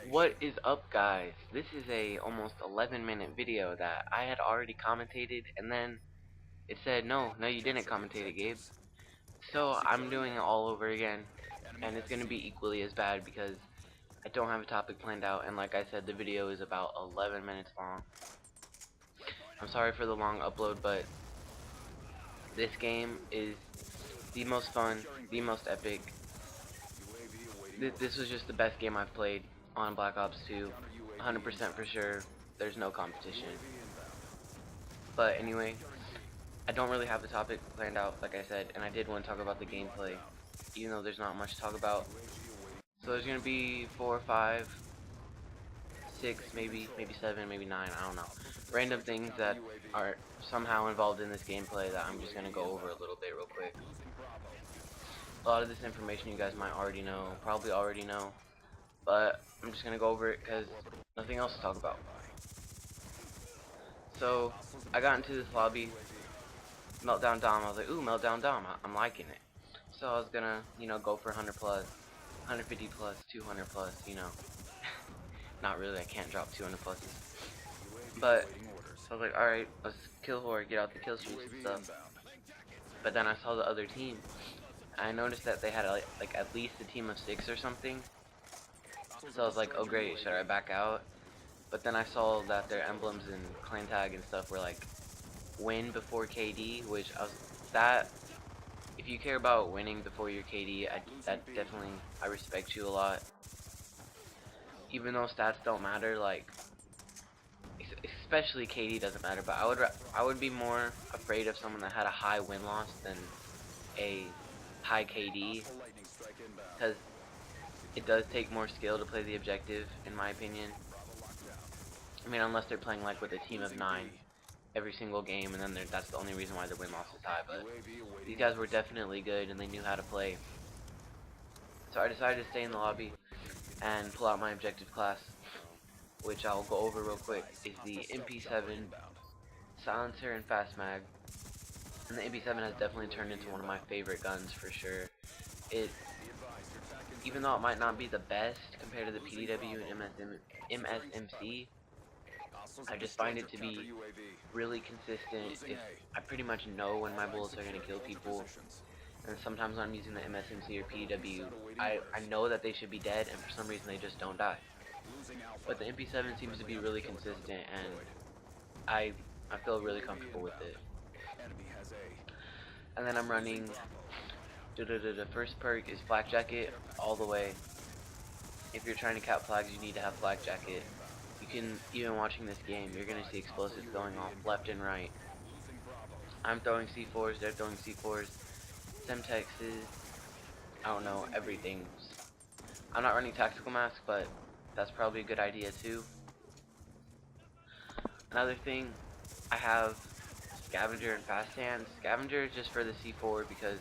What is up, guys? This is a almost 11-minute video that I had already commentated, and then it said no, you didn't commentate it, Gabe. So I'm doing it all over again, and it's gonna be equally as bad because I don't have a topic planned out, and like I said, the video is about 11 minutes long. I'm sorry for the long upload, but this game is the most fun, the most epic. This was just the best game I've played on Black Ops 2, 100% for sure. There's no competition. But anyway, I don't really have the topic planned out, like I said, and I did want to talk about the gameplay, even though there's not much to talk about. So there's gonna be 4, 5, 6, maybe 7, maybe 9, I don't know. Random things that are somehow involved in this gameplay that I'm just gonna go over a little bit real quick. A lot of this information you guys might already know, probably already know, but I'm just gonna go over it because nothing else to talk about. So I got into this lobby, Meltdown Dom. I was like, ooh, Meltdown Dom, I'm liking it. So I was gonna, go for 100 plus, 150 plus, 200 plus, Not really, I can't drop 200 pluses. But so I was like, alright, let's kill Horde, get out the kill streaks and stuff. But then I saw the other team. I noticed that they had like at least a team of 6 or something. So I was like, oh great, should I back out? But then I saw that their emblems and clan tag and stuff were like win before KD, which if you care about winning before your KD, that definitely, I respect you a lot. Even though stats don't matter, like especially KD doesn't matter, but I would be more afraid of someone that had a high win loss than a high KD, because it does take more skill to play the objective, in my opinion. I mean, unless they're playing like with a team of 9 every single game, and then that's the only reason why their win loss is high. But these guys were definitely good, and they knew how to play. So I decided to stay in the lobby and pull out my objective class, which I'll go over real quick. Is the MP7 silencer and fast mag, and the MP7 has definitely turned into one of my favorite guns for sure. Even though it might not be the best compared to the PDW and MSMC, I just find it to be really consistent. If I pretty much know when my bullets are going to kill people, and sometimes when I'm using the MSMC or PW, I know that they should be dead, and for some reason they just don't die. But the MP7 seems to be really consistent, and I feel really comfortable with it. And then I'm running, the first perk is Flak Jacket all the way. If you're trying to cap flags, you need to have Flak Jacket. You can, even watching this game, you're going to see explosives going off left and right. I'm throwing C4s, they're throwing C4s, Semtexes, I don't know, everything. I'm not running Tactical Mask, but that's probably a good idea too. Another thing, I have Scavenger and Fast Hands. Scavenger is just for the C4 because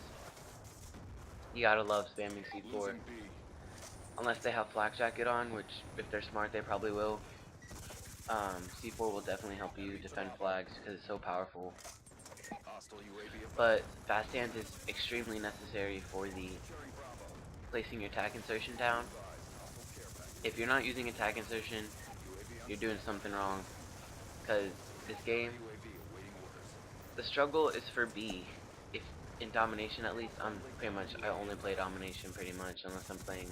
you gotta love spamming C4. Unless they have Flak Jacket on, which if they're smart they probably will. C4 will definitely help you defend flags because it's so powerful. But Fast Hands is extremely necessary for the placing your attack insertion down. If you're not using attack insertion, you're doing something wrong. Because this game, the struggle is for B. If in Domination at least, I only play Domination pretty much, unless I'm playing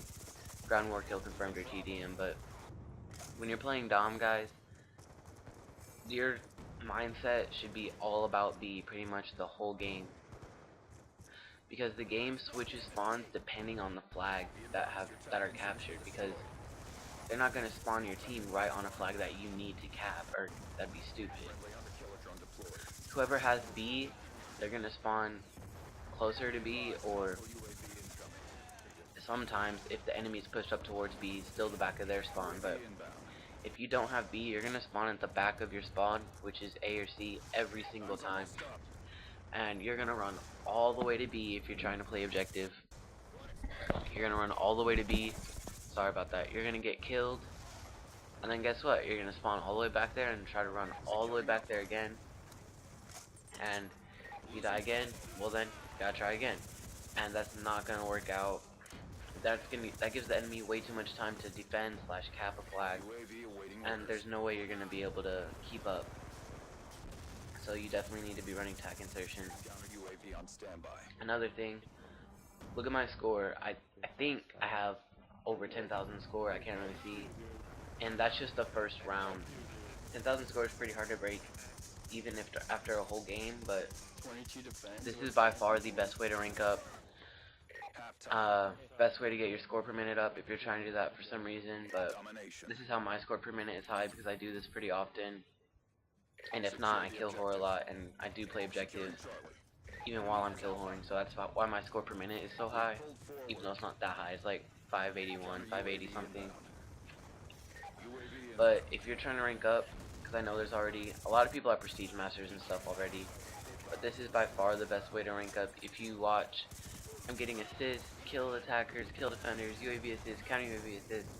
Ground War Kill Confirmed or TDM, but when you're playing Dom, guys, your mindset should be all about B pretty much the whole game. Because the game switches spawns depending on the flag that are captured, because they're not going to spawn your team right on a flag that you need to cap, or that'd be stupid. Whoever has B, they're going to spawn closer to B, or sometimes if the enemy's pushed up towards B, still the back of their spawn. But if you don't have B, you're going to spawn at the back of your spawn, which is A or C, every single time. And you're going to run all the way to B if you're trying to play objective. You're going to run all the way to B. Sorry about that. You're going to get killed. And then guess what? You're going to spawn all the way back there and try to run all the way back there again. And if you die again, well then, you gotta try again. And that's not going to work out that gives the enemy way too much time to defend slash cap a flag, and there's no way you're gonna be able to keep up. So you definitely need to be running tac insertion. Another thing, look at my score. I think I have over 10,000 score. I can't really see, and that's just the first round. 10,000 score is pretty hard to break, even if after a whole game. But this is by far the best way to rank up. Best way to get your score per minute up if you're trying to do that for some reason. But this is how my score per minute is high, because I do this pretty often. And if not, I kill whore a lot, and I do play objectives even while I'm kill whoring, so that's why my score per minute is so high, even though it's not that high. It's like 581, 580 something. But if you're trying to rank up, because I know there's already a lot of people at Prestige Masters and stuff already, but this is by far the best way to rank up. If you watch, I'm getting assists, kill attackers, kill defenders, UAV assists, counter UAV assists,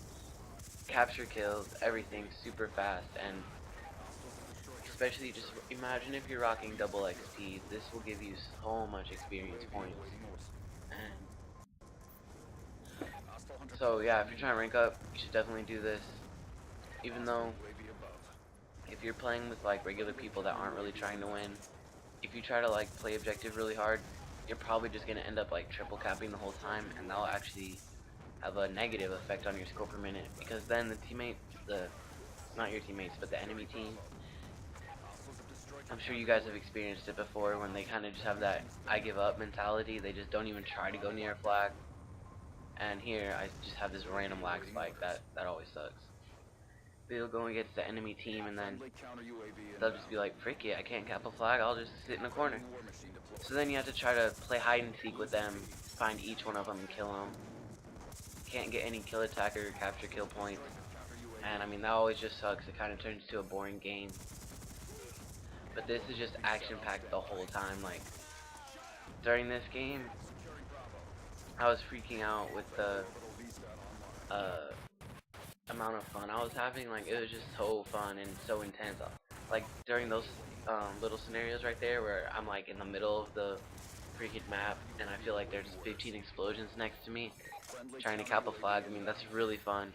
capture kills, everything super fast. And especially, just imagine if you're rocking double XP, this will give you so much experience points. So yeah, if you're trying to rank up, you should definitely do this. Even though, if you're playing with like regular people that aren't really trying to win, if you try to like play objective really hard, you're probably just gonna end up like triple capping the whole time, and that'll actually have a negative effect on your score per minute, because then the teammates, not your teammates, but the enemy team, I'm sure you guys have experienced it before, when they kind of just have that I give up mentality. They just don't even try to go near a flag. And here I just have this random lag spike that always sucks. They'll go against the enemy team, and then they'll just be like, frick it, I can't cap a flag, I'll just sit in a corner. So then you have to try to play hide and seek with them, find each one of them and kill them. Can't get any kill attacker or capture kill points, and I mean, that always just sucks. It kind of turns to a boring game. But this is just action-packed the whole time. Like, during this game, I was freaking out with the amount of fun I was having. Like, it was just so fun and so intense. Like, during those little scenarios right there where I'm like in the middle of the freaking map and I feel like there's 15 explosions next to me trying to cap a flag, I mean, that's really fun.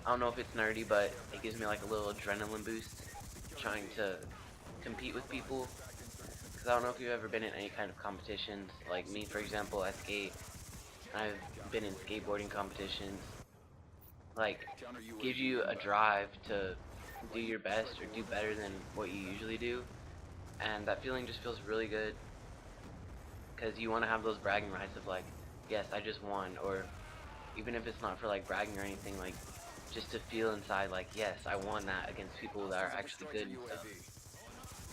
I don't know if it's nerdy, but it gives me like a little adrenaline boost trying to compete with people, because I don't know if you've ever been in any kind of competitions. Like me, for example, I skate. I've been in skateboarding competitions. Like, gives you a drive to do your best or do better than what you usually do, and that feeling just feels really good, because you want to have those bragging rights of like, yes, I just won, or even if it's not for like bragging or anything, like just to feel inside like, yes, I won that against people that are actually good and stuff.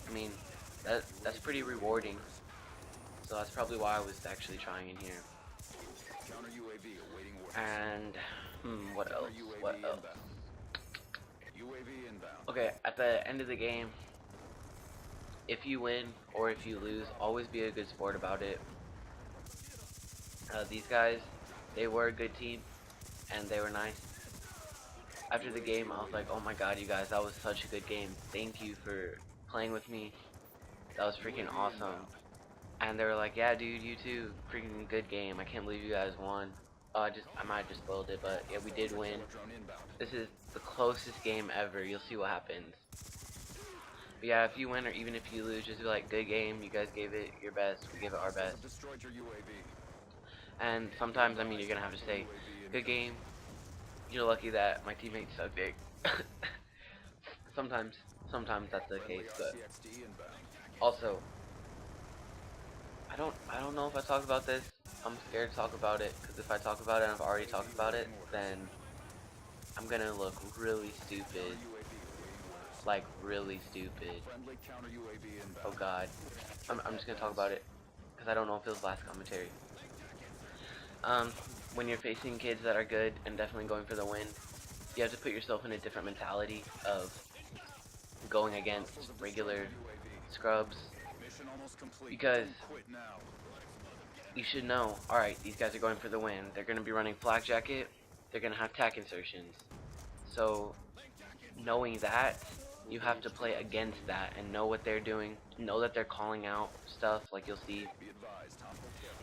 I mean, that's pretty rewarding. So that's probably why I was actually trying in here. And what else? What else? Okay, at the end of the game, if you win or if you lose, always be a good sport about it. These guys, they were a good team, and they were nice. After the game, I was like, oh my god, you guys, that was such a good game. Thank you for playing with me. That was freaking awesome. And they were like, yeah, dude, you too. Freaking good game. I can't believe you guys won. I might have just spoiled it, but yeah, we did win. This is the closest game ever. You'll see what happens. But yeah, if you win or even if you lose, just be like, good game. You guys gave it your best. We gave it our best. And sometimes, I mean, you're gonna have to say, good game. You're lucky that my teammates so big. sometimes that's the case, but also, I don't know if I talked about this. I'm scared to talk about it, because if I talk about it and I've already talked about it, then I'm gonna look really stupid. Like, really stupid. Oh god. I'm just gonna talk about it, because I don't know if it was last commentary. When you're facing kids that are good and definitely going for the win, you have to put yourself in a different mentality of going against regular scrubs, because you should know, alright, these guys are going for the win. They're going to be running flak jacket. They're going to have tac insertions. So, knowing that, you have to play against that and know what they're doing. Know that they're calling out stuff, like you'll see.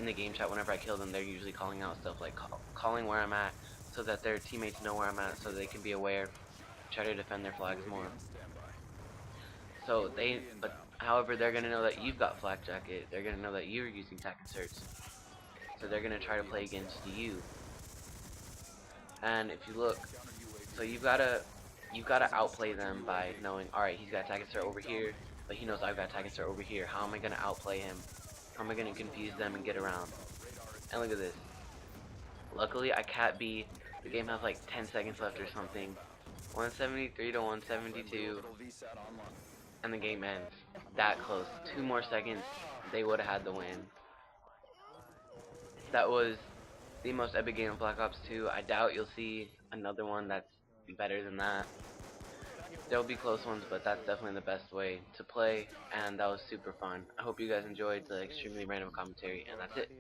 in the game chat whenever I kill them, they're usually calling out stuff like calling where I'm at, so that their teammates know where I'm at, so they can be aware, try to defend their flags more. So but however, they're gonna know that you've got flak jacket. They're gonna know that you're using tac inserts, so they're gonna try to play against you. And if you look, so you've gotta outplay them by knowing, alright, he's got tac insert over here, but he knows I've got tac insert over here. How am I gonna outplay him? How am I gonna confuse them and get around? And look at this. Luckily, I can't be. The game has like 10 seconds left or something. 173 to 172, and the game ends. That close. 2 more seconds, they would have had the win. That was the most epic game of Black Ops 2. I doubt you'll see another one that's better than that. There'll be close ones, but that's definitely the best way to play, and that was super fun. I hope you guys enjoyed the extremely random commentary, and that's it.